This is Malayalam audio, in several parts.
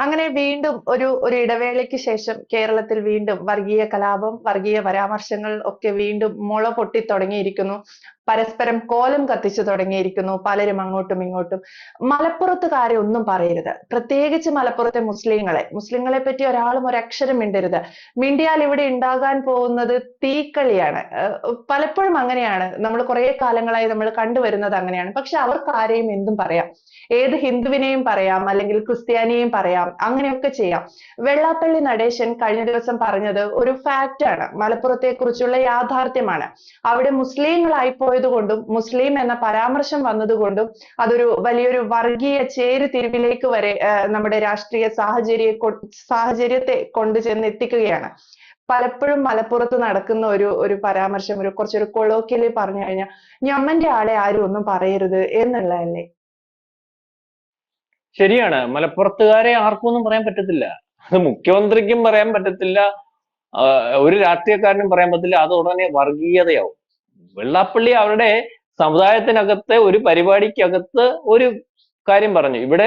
അങ്ങനെ വീണ്ടും ഒരു ഇടവേളയ്ക്ക് ശേഷം കേരളത്തിൽ വീണ്ടും വർഗീയ കലാപം, വർഗീയ പരാമർശങ്ങൾ ഒക്കെ വീണ്ടും മുള പൊട്ടി തുടങ്ങിയിരിക്കുന്നു. പരസ്പരം കോലം കത്തിച്ചു തുടങ്ങിയിരിക്കുന്നു പലരും അങ്ങോട്ടും ഇങ്ങോട്ടും. മലപ്പുറത്തുകാരെ ഒന്നും പറയരുത്, പ്രത്യേകിച്ച് മലപ്പുറത്തെ മുസ്ലിങ്ങളെ പറ്റി ഒരാളും ഒരക്ഷരം മിണ്ടരുത്. മിണ്ടിയാൽ ഇവിടെ ഉണ്ടാകാൻ പോകുന്നത് തീക്കളിയാണ്. പലപ്പോഴും അങ്ങനെയാണ്, നമ്മൾ കുറെ കാലങ്ങളായി നമ്മൾ കണ്ടുവരുന്നത് അങ്ങനെയാണ്. പക്ഷെ അവർക്ക് ആരെയും എന്തും പറയാം, ഏത് ഹിന്ദുവിനെയും പറയാം, അല്ലെങ്കിൽ ക്രിസ്ത്യാനിയെയും പറയാം, അങ്ങനെയൊക്കെ ചെയ്യാം. വെള്ളാപ്പള്ളി നടേശൻ കഴിഞ്ഞ ദിവസം പറഞ്ഞത് ഒരു ഫാക്റ്റ് ആണ്, മലപ്പുറത്തെ കുറിച്ചുള്ള യാഥാർത്ഥ്യമാണ്. അവിടെ മുസ്ലിങ്ങളായി പോയത് കൊണ്ടും മുസ്ലിം എന്ന പരാമർശം വന്നതുകൊണ്ടും അതൊരു വലിയൊരു വർഗീയ ചേരിതിരിവിലേക്ക് വരെ നമ്മുടെ രാഷ്ട്രീയ സാഹചര്യത്തെ കൊണ്ടുചെന്ന് എത്തിക്കുകയാണ്. പലപ്പോഴും മലപ്പുറത്ത് നടക്കുന്ന ഒരു പരാമർശം, കുറച്ചൊരു കൊളോക്കിയലി പറഞ്ഞു കഴിഞ്ഞാൽ ഞമ്മന്റെ ആളെ ആരും ഒന്നും പറയരുത് എന്നുള്ളതല്ലേ. ശരിയാണ്. മലപ്പുറത്തുകാരെ ആർക്കും ഒന്നും പറയാൻ പറ്റത്തില്ല. അത് മുഖ്യമന്ത്രിക്കും പറയാൻ പറ്റത്തില്ല, ഒരു രാഷ്ട്രീയക്കാരനും പറയാൻ പറ്റില്ല. അത് ഉടനെ വർഗീയതയാവും. വെള്ളാപ്പള്ളി അവരുടെ സമുദായത്തിനകത്ത് ഒരു പരിപാടിക്കകത്ത് ഒരു കാര്യം പറഞ്ഞു. ഇവിടെ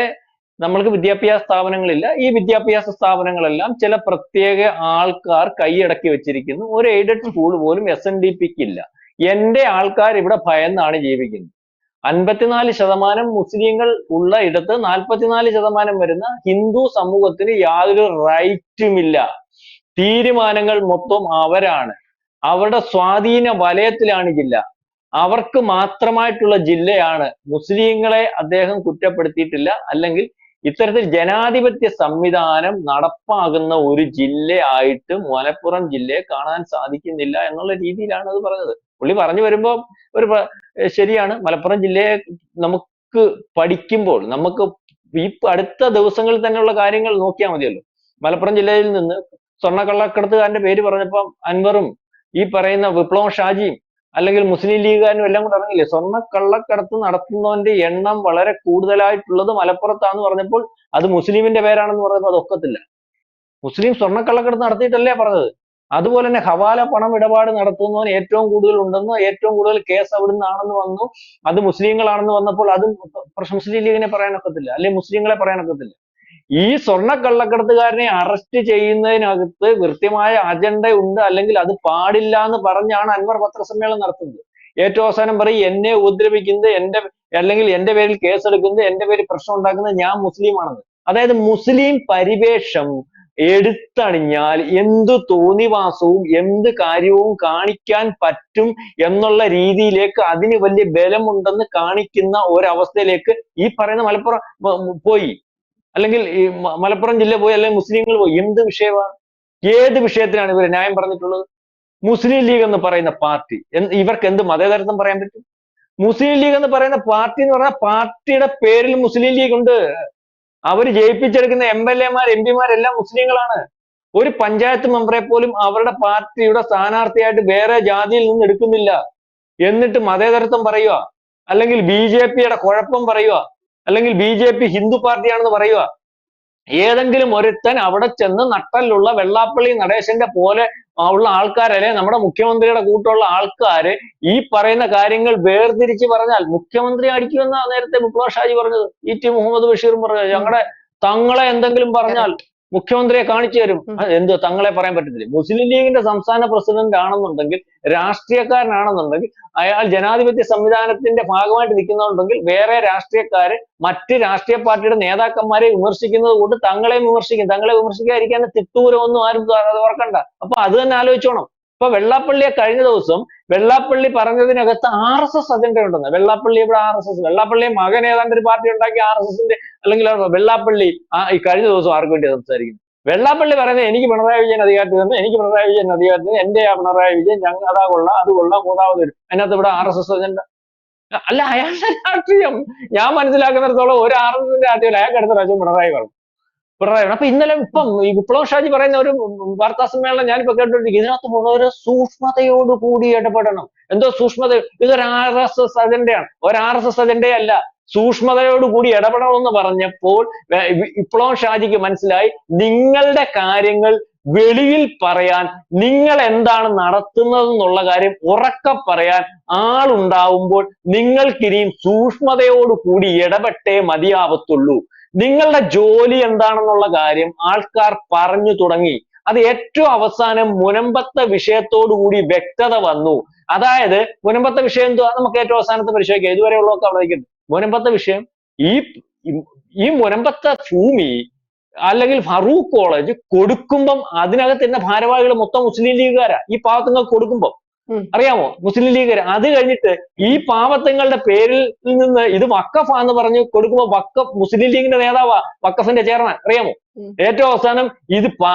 നമ്മൾക്ക് വിദ്യാഭ്യാസ സ്ഥാപനങ്ങളില്ല, ഈ വിദ്യാഭ്യാസ സ്ഥാപനങ്ങളെല്ലാം ചില പ്രത്യേക ആൾക്കാർ കൈയടക്കി വെച്ചിരിക്കുന്നു. ഒരു എയ്ഡഡ് സ്കൂൾ പോലും SNDPക്ക് ഇല്ല. എന്റെ ആൾക്കാർ ഇവിടെ ഭയന്നാണ് ജീവിക്കുന്നത്. 54% മുസ്ലിങ്ങൾ ഉള്ള ഇടത്ത് 44% വരുന്ന ഹിന്ദു സമൂഹത്തിന് യാതൊരു റൈറ്റുമില്ല. തീരുമാനങ്ങൾ മൊത്തം അവരാണ്. അവരുടെ സ്വാധീന വലയത്തിലാണ് ജില്ല. അവർക്ക് മാത്രമായിട്ടുള്ള ജില്ലയാണ്. മുസ്ലിങ്ങളെ അദ്ദേഹം കുറ്റപ്പെടുത്തിയിട്ടില്ല. അല്ലെങ്കിൽ ഇത്തരത്തിൽ ജനാധിപത്യ സംവിധാനം നടപ്പാകുന്ന ഒരു ജില്ലയായിട്ട് മലപ്പുറം ജില്ലയെ കാണാൻ സാധിക്കുന്നില്ല എന്നുള്ള രീതിയിലാണ് അത് പറഞ്ഞത്. പുള്ളി പറഞ്ഞു വരുമ്പോൾ ഒരു ശരിയാണ്. മലപ്പുറം ജില്ലയെ നമുക്ക് പഠിക്കുമ്പോൾ നമുക്ക് ഈ അടുത്ത ദിവസങ്ങളിൽ തന്നെയുള്ള കാര്യങ്ങൾ നോക്കിയാൽ മതിയല്ലോ. മലപ്പുറം ജില്ലയിൽ നിന്ന് സ്വർണ്ണക്കള്ളക്കടത്തുകാരന്റെ പേര് പറഞ്ഞപ്പോൾ അൻവറും ഈ പറയുന്ന വിപ്ലവം ഷാജിയും അല്ലെങ്കിൽ മുസ്ലിം ലീഗുകാരും എല്ലാം കൂടെ ഇറങ്ങില്ലേ. സ്വർണ്ണക്കള്ളക്കടത്ത് നടത്തുന്നവന്റെ എണ്ണം വളരെ കൂടുതലായിട്ടുള്ളത് മലപ്പുറത്താന്ന് പറഞ്ഞപ്പോൾ അത് മുസ്ലിമിന്റെ പേരാണെന്ന് പറയുമ്പോൾ അത് ഒക്കത്തില്ല. മുസ്ലിം സ്വർണ്ണക്കള്ളക്കടത്ത് നടത്തിയിട്ടല്ലേ പറഞ്ഞത്. അതുപോലെ തന്നെ ഹവാല പണം ഇടപാട് നടത്തുന്നവൻ ഏറ്റവും കൂടുതൽ ഉണ്ടെന്നോ ഏറ്റവും കൂടുതൽ കേസ് അവിടുന്നാണെന്ന് വന്നു, അത് മുസ്ലിങ്ങളാണെന്ന് വന്നപ്പോൾ അതും മുസ്ലിം ലീഗിനെ പറയാനൊക്കത്തില്ല, അല്ലെങ്കിൽ മുസ്ലിങ്ങളെ പറയാനൊക്കത്തില്ല. ഈ സ്വർണ്ണക്കള്ളക്കടത്തുകാരനെ അറസ്റ്റ് ചെയ്യുന്നതിനകത്ത് കൃത്യമായ അജണ്ട ഉണ്ട്, അല്ലെങ്കിൽ അത് പാടില്ല എന്ന് പറഞ്ഞാണ് അൻവർ പത്രസമ്മേളനം നടത്തുന്നത്. ഏറ്റവും അവസാനം പറയും എന്നെ ഉപദ്രവിക്കുന്നത് അല്ലെങ്കിൽ എന്റെ പേരിൽ കേസെടുക്കുന്നത്, എന്റെ പേരിൽ പ്രശ്നം ഉണ്ടാക്കുന്നത് ഞാൻ മുസ്ലിമാണെന്ന്. അതായത് മുസ്ലിം പരിവേഷം എടുത്തണിഞ്ഞാൽ എന്ത് തോന്നിവാസവും എന്ത് കാര്യവും കാണിക്കാൻ പറ്റും എന്നുള്ള രീതിയിലേക്ക്, അതിന് വലിയ ബലമുണ്ടെന്ന് കാണിക്കുന്ന ഒരവസ്ഥയിലേക്ക് ഈ പറയുന്ന മലപ്പുറം പോയി, അല്ലെങ്കിൽ ഈ മലപ്പുറം ജില്ല പോയി, അല്ലെങ്കിൽ മുസ്ലിങ്ങൾ പോയി. എന്ത് വിഷയമാണ്, ഏത് വിഷയത്തിനാണ് ഇവർ ന്യായം പറഞ്ഞിട്ടുള്ളത്? മുസ്ലിം ലീഗ് എന്ന് പറയുന്ന പാർട്ടി, ഇവർക്ക് എന്ത് മതേതരത്വം പറയാൻ പറ്റും? മുസ്ലിം ലീഗ് എന്ന് പറയുന്ന പാർട്ടി എന്ന് പറഞ്ഞാൽ പാർട്ടിയുടെ പേരിൽ മുസ്ലിം ലീഗ് ഉണ്ട്. അവർ ജയിപ്പിച്ചെടുക്കുന്ന MLA-മാർ MP മാരെല്ലാം മുസ്ലിങ്ങളാണ്. ഒരു പഞ്ചായത്ത് മെമ്പറെ പോലും അവരുടെ പാർട്ടിയുടെ സ്ഥാനാർത്ഥിയായിട്ട് വേറെ ജാതിയിൽ നിന്ന് എടുക്കുന്നില്ല. എന്നിട്ട് മതേതരത്വം പറയുക, അല്ലെങ്കിൽ BJP-യുടെ കുഴപ്പം പറയുക, അല്ലെങ്കിൽ BJP ഹിന്ദു പാർട്ടിയാണെന്ന് പറയുക. ഏതെങ്കിലും ഒരുത്തൻ അവിടെ ചെന്ന് നട്ടലുള്ള വെള്ളാപ്പള്ളി നടേശന്റെ പോലെ ഉള്ള ആൾക്കാരല്ലേ, നമ്മുടെ മുഖ്യമന്ത്രിയുടെ കൂട്ടുള്ള ആൾക്കാര് ഈ പറയുന്ന കാര്യങ്ങൾ വേർതിരിച്ച് പറഞ്ഞാൽ മുഖ്യമന്ത്രി അടിക്കുമെന്നാ നേരത്തെ വിപ്ലവ ഷാജി പറഞ്ഞത്, ET മുഹമ്മദ് ബഷീറും പറഞ്ഞത്. ഞങ്ങളുടെ തങ്ങളെ എന്തെങ്കിലും പറഞ്ഞാൽ മുഖ്യമന്ത്രിയെ കാണിച്ചു തരും. എന്ത് തങ്ങളെ പറയാൻ പറ്റത്തില്ല? മുസ്ലിം ലീഗിന്റെ സംസ്ഥാന പ്രസിഡന്റ് ആണെന്നുണ്ടെങ്കിൽ, രാഷ്ട്രീയക്കാരനാണെന്നുണ്ടെങ്കിൽ, അയാൾ ജനാധിപത്യ സംവിധാനത്തിന്റെ ഭാഗമായിട്ട് നിൽക്കുന്നുണ്ടെങ്കിൽ വേറെ രാഷ്ട്രീയക്കാര് മറ്റ് രാഷ്ട്രീയ പാർട്ടിയുടെ നേതാക്കന്മാരെ വിമർശിക്കുന്നത് കൊണ്ട് തങ്ങളെ വിമർശിക്കും. തങ്ങളെ വിമർശിക്കാതിരിക്കാൻ തിട്ടൂരമൊന്നും ആരും ഓർക്കണ്ട. അപ്പൊ അത് തന്നെ ആലോചിച്ചോണം. ഇപ്പൊ വെള്ളാപ്പള്ളിയെ കഴിഞ്ഞ ദിവസം വെള്ളാപ്പള്ളി പറഞ്ഞതിനകത്ത് RSS അജണ്ട ഉണ്ടെന്ന്. വെള്ളാപ്പള്ളി ഇവിടെ RSS, വെള്ളാപ്പള്ളിയെ മകൻ ഏതാണ്ട് ഒരു പാർട്ടി ഉണ്ടാക്കി RSS-ന്റെ, അല്ലെങ്കിൽ വെള്ളാപ്പള്ളി ഈ കഴിഞ്ഞ ദിവസം ആർക്ക് വേണ്ടി സംസാരിക്കുന്നു? വെള്ളാപ്പള്ളി പറയുന്നത് എനിക്ക് പിണറായി വിജയൻ അധികാരത്തിൽ തന്നു, എനിക്ക് പിണറായി വിജയൻ അധികാരത്തിൽ, എന്റെ പിണറായി വിജയൻ ഞങ്ങൾ അതാ കൊള്ളാം അത് കൊള്ളാം മൂന്നാമത് വരും. അതിനകത്ത് ഇവിടെ RSS അജണ്ട അല്ല. അയാളുടെ രാഷ്ട്രീയം ഞാൻ മനസ്സിലാക്കുന്നിടത്തോളം ഒരു RSS-ന്റെ രാഷ്ട്രീയം അയാൾക്ക് അടുത്ത പ്രാവശ്യം പിണറായി പറഞ്ഞു. അപ്പൊ ഇന്നലെ ഇപ്പം ഈ വിപ്ലവ ഷാജി പറയുന്ന ഒരു വാർത്താ സമ്മേളനം ഞാനിപ്പോ കേട്ടോണ്ടിരിക്കും. ഇതിനകത്ത് വളരെ സൂക്ഷ്മതയോടുകൂടി ഇടപെടണം. എന്തോ സൂക്ഷ്മത? ഇതൊരു RSS അജണ്ടയാണ്, ഒരു RSS അജണ്ടയല്ല. സൂക്ഷ്മതയോടുകൂടി ഇടപെടണമെന്ന് പറഞ്ഞപ്പോൾ വിപ്ലവ ഷാജിക്ക് മനസ്സിലായി, നിങ്ങളുടെ കാര്യങ്ങൾ വെളിയിൽ പറയാൻ, നിങ്ങൾ എന്താണ് നടത്തുന്നതെന്നുള്ള കാര്യം ഉറക്കെ പറയാൻ ആളുണ്ടാവുമ്പോൾ നിങ്ങൾക്കിനിയും സൂക്ഷ്മതയോടുകൂടി ഇടപെട്ടേ മതിയാവത്തുള്ളൂ. നിങ്ങളുടെ ജോലി എന്താണെന്നുള്ള കാര്യം ആൾക്കാർ പറഞ്ഞു തുടങ്ങി. അത് ഏറ്റവും അവസാനം മുനമ്പത്തെ വിഷയത്തോടു കൂടി വ്യക്തത വന്നു. അതായത് മുനമ്പത്തെ വിഷയം എന്തുവാ, നമുക്ക് ഏറ്റവും അവസാനത്തെ പരിശോധിക്കാം, ഇതുവരെയുള്ളതൊക്കെ അവിടെ നിൽക്കുന്നു. മുനമ്പത്തെ വിഷയം ഈ ഈ മുനമ്പത്തെ ഭൂമി അല്ലെങ്കിൽ ഫറൂഖ് കോളേജ് കൊടുക്കുമ്പം അതിനകത്ത് തന്നെ ഭാരവാഹികൾ മൊത്തം മുസ്ലിം ലീഗുകാരാ. ഈ പാവത്തുങ്ങൾക്ക് കൊടുക്കുമ്പം അറിയാമോ, മുസ്ലിം ലീഗുകാർ. അത് കഴിഞ്ഞിട്ട് ഈ പാവത്തുങ്ങളുടെ പേരിൽ നിന്ന് ഇത് വഖഫാന്ന് പറഞ്ഞ് കൊടുക്കുമ്പോ വഖഫ് മുസ്ലിം ലീഗിന്റെ നേതാവാ, വഖഫിന്റെ ചെയർമാൻ, അറിയാമോ? ഏറ്റവും അവസാനം ഇത്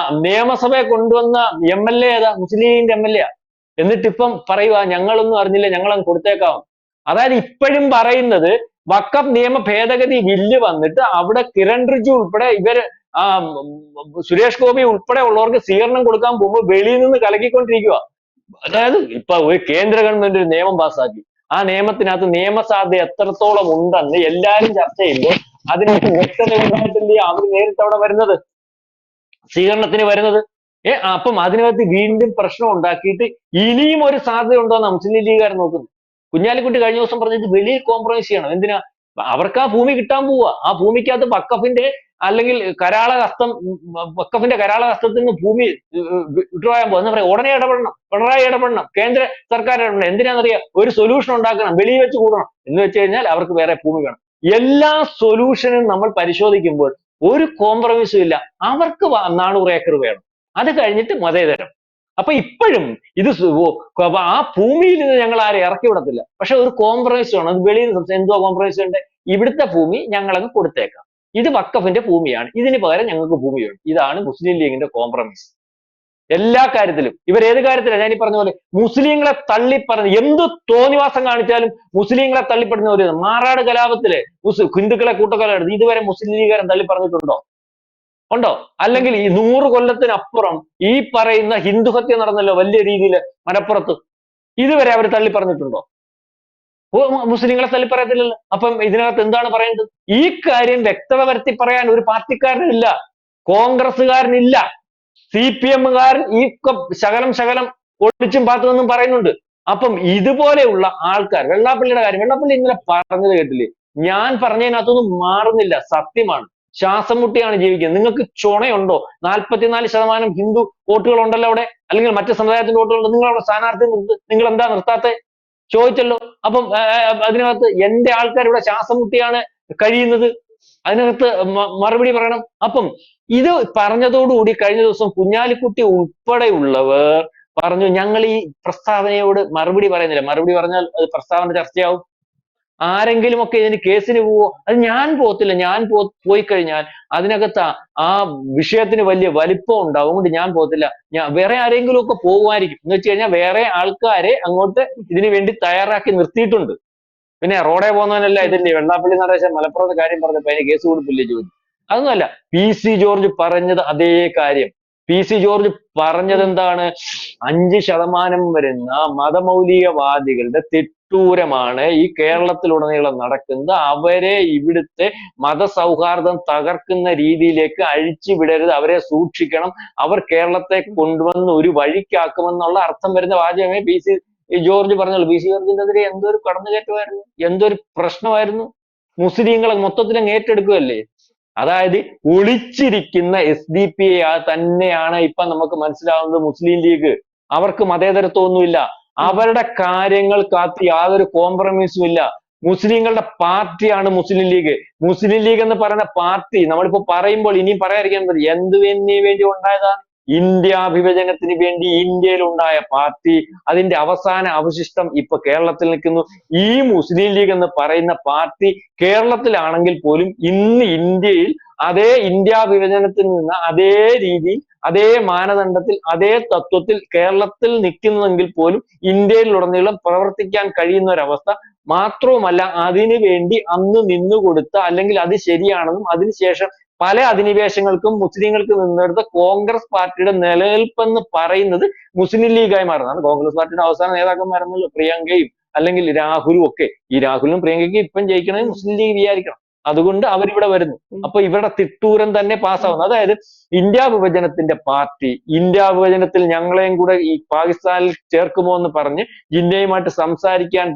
നിയമസഭയെ കൊണ്ടുവന്ന MLA ഏതാ, മുസ്ലിം ലീഗിന്റെ MLA. എന്നിട്ട് ഇപ്പം പറയുക ഞങ്ങളൊന്നും അറിഞ്ഞില്ല, ഞങ്ങളങ്ങ് കൊടുത്തേക്കാം. അതായത് ഇപ്പോഴും പറയുന്നത് വഖഫ് നിയമ ഭേദഗതി ബില്ല് വന്നിട്ട് അവിടെ കിരൺ റിജിജു ഉൾപ്പെടെ ഇവര് സുരേഷ് ഗോപി ഉൾപ്പെടെ ഉള്ളവർക്ക് സ്വീകരണം കൊടുക്കാൻ പോകുമ്പോൾ വെളിയിൽ നിന്ന് കലക്കിക്കൊണ്ടിരിക്കുക. അതായത് ഇപ്പൊ ഒരു കേന്ദ്ര ഗവൺമെന്റ് ഒരു നിയമം പാസ്സാക്കി, ആ നിയമത്തിനകത്ത് നിയമസാധ്യത എത്രത്തോളം ഉണ്ടെന്ന് എല്ലാരും ചർച്ച ചെയ്യുമ്പോൾ അതിനകത്ത് വ്യക്തത ഉണ്ടായിട്ടില്ലേ അവർ നേരിട്ട് അവിടെ വരുന്നത്, സ്വീകരണത്തിന് വരുന്നത്. അപ്പം അതിനകത്ത് വീണ്ടും പ്രശ്നം ഉണ്ടാക്കിയിട്ട് ഇനിയും ഒരു സാധ്യത ഉണ്ടോന്നാ മുസ്ലിം ലീഗുകാർ നോക്കുന്നത്. കുഞ്ഞാലിക്കുട്ടി കഴിഞ്ഞ ദിവസം പറഞ്ഞത് വലിയ കോംപ്രമൈസ് ചെയ്യണം. എന്തിനാ? അവർക്ക് ആ ഭൂമി കിട്ടാൻ പോവുക. ആ ഭൂമിക്കകത്ത് വഖഫിന്റെ അല്ലെങ്കിൽ വഖഫിന്റെ കരാളഹസ്തത്തിൽ നിന്ന് ഭൂമി വിട്ടുപോയാൻ പോകും. എന്താ പറയാ, ഉടനെ ഇടപെടണം, പിണറായി ഇടപെടണം, കേന്ദ്ര സർക്കാർ ഇടപെടണം. എന്തിനാണെന്നറിയാം, ഒരു സൊല്യൂഷൻ ഉണ്ടാക്കണം, വെളിയിൽ വെച്ച് കൂടണം. എന്ന് വെച്ച് കഴിഞ്ഞാൽ അവർക്ക് വേറെ ഭൂമി വേണം. എല്ലാ സൊല്യൂഷനും നമ്മൾ പരിശോധിക്കുമ്പോൾ ഒരു കോംപ്രമൈസും ഇല്ല. അവർക്ക് 400 ഏക്കർ വേണം, അത് കഴിഞ്ഞിട്ട് മതേതരം. അപ്പൊ ഇപ്പോഴും ഇത് ആ ഭൂമിയിൽ നിന്ന് ഞങ്ങൾ ആരെ ഇറക്കി വിടത്തില്ല, പക്ഷെ ഒരു കോംപ്രമൈസ് വേണം. അത് വെളിയിൽ എന്തോ കോംപ്രമൈസ് ഉണ്ട്, ഇവിടുത്തെ ഭൂമി ഞങ്ങളങ്ങ് കൊടുത്തേക്കാം, ഇത് വഖഫിന്റെ ഭൂമിയാണ്, ഇതിന് പകരം ഞങ്ങൾക്ക് ഭൂമി വേണം. ഇതാണ് മുസ്ലിം ലീഗിന്റെ കോംപ്രമൈസ് എല്ലാ കാര്യത്തിലും. ഇവർ ഏത് കാര്യത്തിലാണ്, ഞാൻ ഈ പറഞ്ഞ പോലെ മുസ്ലിങ്ങളെ തള്ളിപ്പറഞ്ഞ് എന്ത് തോന്നിവാസം കാണിച്ചാലും മുസ്ലിങ്ങളെ തള്ളിപ്പെടുന്ന ഒരു മാറാട് കലാപത്തില് ഹിന്ദുക്കളെ കൂട്ടക്കൊല എടുത്ത് ഇതുവരെ മുസ്ലിം ലീഗുകാരൻ തള്ളിപ്പറഞ്ഞിട്ടുണ്ടോ? ഉണ്ടോ? അല്ലെങ്കിൽ ഈ 100 കൊല്ലത്തിനപ്പുറം ഈ പറയുന്ന ഹിന്ദു ഹത്യ നടന്നല്ലോ വലിയ രീതിയിൽ മലപ്പുറത്ത്, ഇതുവരെ അവർ തള്ളിപ്പറഞ്ഞിട്ടുണ്ടോ? മുസ്ലിങ്ങളെ തള്ളിപ്പറയത്തില്ലല്ലോ. അപ്പം ഇതിനകത്ത് എന്താണ് പറയേണ്ടത്? ഈ കാര്യം വ്യക്തത വരുത്തി പറയാൻ ഒരു പാർട്ടിക്കാരനില്ല, കോൺഗ്രസ്സുകാരനില്ല, CPM-കാരൻ ഈ ശകലം ഒളിച്ചും പാത്തുമെന്നും പറയുന്നുണ്ട്. അപ്പം ഇതുപോലെയുള്ള ആൾക്കാർ, വെള്ളാപ്പള്ളിയുടെ കാര്യം, വെള്ളാപ്പള്ളി ഇന്നലെ പറഞ്ഞത് കേട്ടില്ലേ? ഞാൻ പറഞ്ഞതിനകത്തൊന്നും മാറുന്നില്ല, സത്യമാണ്. ശ്വാസം മുട്ടിയാണ് ജീവിക്കുന്നത്. നിങ്ങൾക്ക് ചുണയുണ്ടോ? 44% ഹിന്ദു വോട്ടുകൾ ഉണ്ടല്ലോ അവിടെ, അല്ലെങ്കിൽ മറ്റു സമുദായത്തിന്റെ വോട്ടുകളുണ്ട്, നിങ്ങൾ അവിടെ സ്ഥാനാർത്ഥി നിങ്ങൾ എന്താ നിർത്താത്തെ ചോദിച്ചല്ലോ. അപ്പം അതിനകത്ത് എന്റെ ആൾക്കാർ ഇവിടെ ശ്വാസം മുട്ടിയാണ് കഴിയുന്നത്, അതിനകത്ത് മറുപടി പറയണം. അപ്പം ഇത് പറഞ്ഞതോടുകൂടി കഴിഞ്ഞ ദിവസം കുഞ്ഞാലിക്കുട്ടി ഉൾപ്പെടെയുള്ളവർ പറഞ്ഞു ഞങ്ങൾ ഈ പ്രസ്താവനയോട് മറുപടി പറയുന്നില്ല. മറുപടി പറഞ്ഞാൽ അത് പ്രസ്താവന ചർച്ചയാവും, ആരെങ്കിലും ഒക്കെ ഇതിന് കേസിന് പോവോ? അത് ഞാൻ പോകത്തില്ല. ഞാൻ പോയി കഴിഞ്ഞാൽ അതിനകത്ത് ആ വിഷയത്തിന് വലിയ വലിപ്പം ഉണ്ടാവും, അതുകൊണ്ട് ഞാൻ പോകത്തില്ല. വേറെ ആരെങ്കിലും ഒക്കെ പോകുമായിരിക്കും. എന്ന് വെച്ച് കഴിഞ്ഞാൽ വേറെ ആൾക്കാരെ അങ്ങോട്ട് ഇതിനു വേണ്ടി തയ്യാറാക്കി നിർത്തിയിട്ടുണ്ട്. പിന്നെ റോഡേ പോകുന്നവനല്ല ഇതിന്റെ വെള്ളാപ്പള്ളി നടേശൻ മലപ്പുറത്തെ കാര്യം പറഞ്ഞപ്പോ അതിന് കേസ് കൊടുപ്പില്ലേ ചോദിച്ചു. അതൊന്നുമല്ല, PC ജോർജ് പറഞ്ഞത് അതേ കാര്യം. PC ജോർജ് പറഞ്ഞത് എന്താണ്? 5% വരുന്ന മതമൗലികവാദികളുടെ തിട്ടൂരമാണ് ഈ കേരളത്തിലുടനീളം നടക്കുന്നത്. അവരെ ഇവിടുത്തെ മതസൗഹാർദ്ദം തകർക്കുന്ന രീതിയിലേക്ക് അഴിച്ചു വിടരുത്, അവരെ സൂക്ഷിക്കണം, അവർ കേരളത്തെ കൊണ്ടുവന്ന് ഒരു വഴിക്കാക്കുമെന്നുള്ള അർത്ഥം വരുന്ന വാചകമേ PC ജോർജ് പറഞ്ഞുള്ളൂ. PC ജോർജിനെതിരെ എന്തൊരു കടന്നുകയറ്റമായിരുന്നു, എന്തൊരു പ്രശ്നമായിരുന്നു. മുസ്ലിങ്ങളെ മൊത്തത്തിലും ഏറ്റെടുക്കുകയല്ലേ. അതായത് ഒളിച്ചിരിക്കുന്ന SDP തന്നെയാണ് ഇപ്പൊ നമുക്ക് മനസ്സിലാവുന്നത് മുസ്ലിം ലീഗ്. അവർക്ക് മതേതരത്വമൊന്നുമില്ല, അവരുടെ കാര്യങ്ങൾക്കകത്ത് യാതൊരു കോംപ്രമൈസും ഇല്ല. മുസ്ലിങ്ങളുടെ പാർട്ടിയാണ് മുസ്ലിം ലീഗ്. മുസ്ലിം ലീഗ് എന്ന് പറയുന്ന പാർട്ടി നമ്മളിപ്പോ പറയുമ്പോൾ ഇനിയും പറയാതിരിക്കാൻ പറ്റും, എന്തിനു വേണ്ടി ഉണ്ടായതാണ്? ഇന്ത്യ വിഭജനത്തിന് വേണ്ടി ഇന്ത്യയിൽ ഉണ്ടായ പാർട്ടി, അതിന്റെ അവസാന അവശിഷ്ടം ഇപ്പൊ കേരളത്തിൽ നിൽക്കുന്നു. ഈ മുസ്ലിം ലീഗ് എന്ന് പറയുന്ന പാർട്ടി കേരളത്തിലാണെങ്കിൽ പോലും ഇന്ന് ഇന്ത്യയിൽ അതേ ഇന്ത്യ വിഭജനത്തിൽ നിന്ന് അതേ രീതിയിൽ, അതേ മാനദണ്ഡത്തിൽ, അതേ തത്വത്തിൽ കേരളത്തിൽ നിൽക്കുന്നെങ്കിൽ പോലും ഇന്ത്യയിലുടനീളം പ്രവർത്തിക്കാൻ കഴിയുന്ന ഒരവസ്ഥ. മാത്രവുമല്ല, അതിനു വേണ്ടി അന്ന് നിന്നുകൊടുത്ത, അല്ലെങ്കിൽ അത് ശരിയാണെന്നും അതിനുശേഷം പല അധിനിവേശങ്ങൾക്കും മുസ്ലിങ്ങൾക്ക് നിന്നെടുത്ത കോൺഗ്രസ് പാർട്ടിയുടെ നിലനിൽപ്പെന്ന് പറയുന്നത് മുസ്ലിം ലീഗായി മാറുന്നതാണ്. കോൺഗ്രസ് പാർട്ടിയുടെ അവസാന നേതാക്കന്മാരെന്നുള്ള പ്രിയങ്കയും അല്ലെങ്കിൽ രാഹുലും ഒക്കെ. ഈ രാഹുലും പ്രിയങ്കയ്ക്കും ഇപ്പം ജയിക്കണമെങ്കിൽ മുസ്ലിം ലീഗ് വിചാരിക്കണം, അതുകൊണ്ട് അവരിവിടെ വരുന്നു. അപ്പൊ ഇവരുടെ തിട്ടൂരം തന്നെ പാസ്സാവുന്നു. അതായത് ഇന്ത്യ വിഭജനത്തിന്റെ പാർട്ടി, ഇന്ത്യ വിഭജനത്തിൽ ഞങ്ങളെയും കൂടെ ഈ പാകിസ്ഥാനിൽ ചേർക്കുമോ എന്ന് പറഞ്ഞ് ഇന്ത്യയുമായിട്ട് സംസാരിക്കാൻ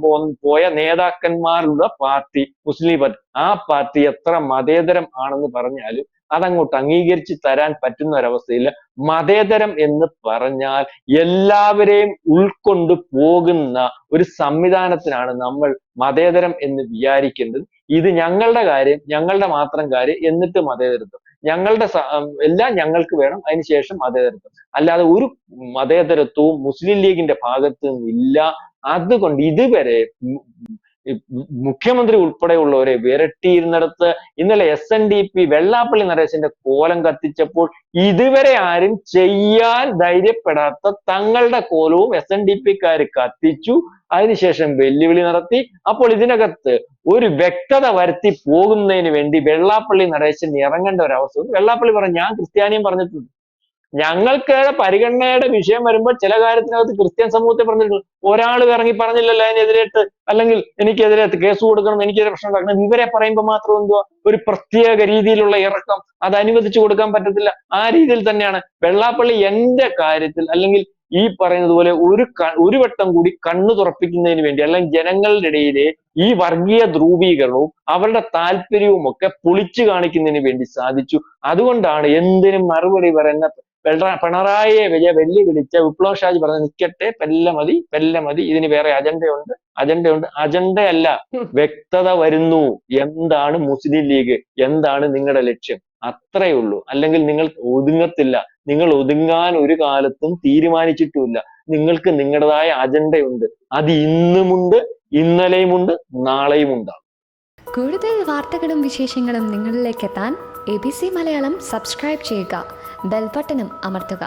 പോയ നേതാക്കന്മാരുടെ പാർട്ടി മുസ്ലിം പാർട്ടി, ആ പാർട്ടി എത്ര മതേതരം ആണെന്ന് പറഞ്ഞാലും അതങ്ങോട്ട് അംഗീകരിച്ച് തരാൻ പറ്റുന്ന ഒരവസ്ഥയില്ല. മതേതരം എന്ന് പറഞ്ഞാൽ എല്ലാവരെയും ഉൾക്കൊണ്ട് പോകുന്ന ഒരു സംവിധാനത്തിനാണ് നമ്മൾ മതേതരം എന്ന് വിചാരിക്കേണ്ടത്. ഇത് ഞങ്ങളുടെ കാര്യം, ഞങ്ങളുടെ മാത്രം കാര്യം, എന്നിട്ട് മതേതരത്വം. ഞങ്ങളുടെ എല്ലാം ഞങ്ങൾക്ക് വേണം, അതിനുശേഷം മതേതരത്വം. അല്ലാതെ ഒരു മതേതരത്വവും മുസ്ലിം ലീഗിന്റെ ഭാഗത്ത് നിന്നില്ല. അതുകൊണ്ട് ഇതുവരെ മുഖ്യമന്ത്രി ഉൾപ്പെടെയുള്ളവരെ വിരട്ടിയിരുന്നിടത്ത് ഇന്നലെ SNDP വെള്ളാപ്പള്ളി നടേശന്റെ കോലം കത്തിച്ചപ്പോൾ ഇതുവരെ ആരും ചെയ്യാൻ ധൈര്യപ്പെടാത്ത തങ്ങളുടെ കോലവും SNDP-ക്കാര് കത്തിച്ചു. അതിനുശേഷം വെല്ലുവിളി നടത്തി. അപ്പോൾ ഇതിനകത്ത് ഒരു വ്യക്തത വരുത്തി പോകുന്നതിന് വേണ്ടി വെള്ളാപ്പള്ളി നടേശൻ ഇറങ്ങേണ്ട ഒരവസ്ഥ. വെള്ളാപ്പള്ളി പറഞ്ഞു, ഞാൻ ക്രിസ്ത്യാനിയും പറഞ്ഞിട്ടുണ്ട്, ഞങ്ങൾക്ക് പരിഗണനയുടെ വിഷയം വരുമ്പോൾ ചില കാര്യത്തിനകത്ത് ക്രിസ്ത്യൻ സമൂഹത്തെ പറഞ്ഞിട്ടുണ്ട്. ഒരാൾ ഇറങ്ങി പറഞ്ഞില്ലല്ലോ അതിനെതിരായിട്ട്, അല്ലെങ്കിൽ എനിക്കെതിരെ കേസ് കൊടുക്കണം, എനിക്കെതിരെ പ്രശ്നം ഉണ്ടാക്കണം. ഇവരെ പറയുമ്പോൾ മാത്രം എന്തുവാ ഒരു പ്രത്യേക രീതിയിലുള്ള ഇറക്കം, അത് അനുവദിച്ചു കൊടുക്കാൻ പറ്റത്തില്ല. ആ രീതിയിൽ തന്നെയാണ് വെള്ളാപ്പള്ളി എന്റെ കാര്യത്തിൽ, അല്ലെങ്കിൽ ഈ പറയുന്നത് പോലെ ഒരു വട്ടം കൂടി കണ്ണു തുറപ്പിക്കുന്നതിന് വേണ്ടി, അല്ലെങ്കിൽ ജനങ്ങളുടെ ഇടയിലെ ഈ വർഗീയ ധ്രുവീകരണവും അവരുടെ താല്പര്യവും ഒക്കെ പൊളിച്ചു കാണിക്കുന്നതിന് വേണ്ടി സാധിച്ചു. അതുകൊണ്ടാണ് എന്തിനും മറുപടി പറയുന്ന പിണറായിയെ വെല്ലുവിളിച്ച വിപ്ലവ് ഷാജി പറഞ്ഞ നിക്കട്ടെ, പെല്ല മതി, ഇതിന് വേറെ അജണ്ടയുണ്ട്. അജണ്ടയല്ല, വ്യക്തത വരുന്നു. എന്താണ് മുസ്ലിം ലീഗ്, എന്താണ് നിങ്ങളുടെ ലക്ഷ്യം, അത്രയേ ഉള്ളൂ. അല്ലെങ്കിൽ നിങ്ങൾ ഒതുങ്ങത്തില്ല. നിങ്ങൾ ഒതുങ്ങാൻ ഒരു കാലത്തും തീരുമാനിച്ചിട്ടുമില്ല. നിങ്ങൾക്ക് നിങ്ങളുടേതായ അജണ്ടയുണ്ട്. അത് ഇന്നുമുണ്ട്, ഇന്നലെയുമുണ്ട്, നാളെയും ഉണ്ടാകും. കൂടുതൽ വാർത്തകളും വിശേഷങ്ങളും നിങ്ങളിലേക്ക് എത്താൻ ABC മലയാളം സബ്സ്ക്രൈബ് ചെയ്യുക, ബെൽ ബട്ടണും അമർത്തുക.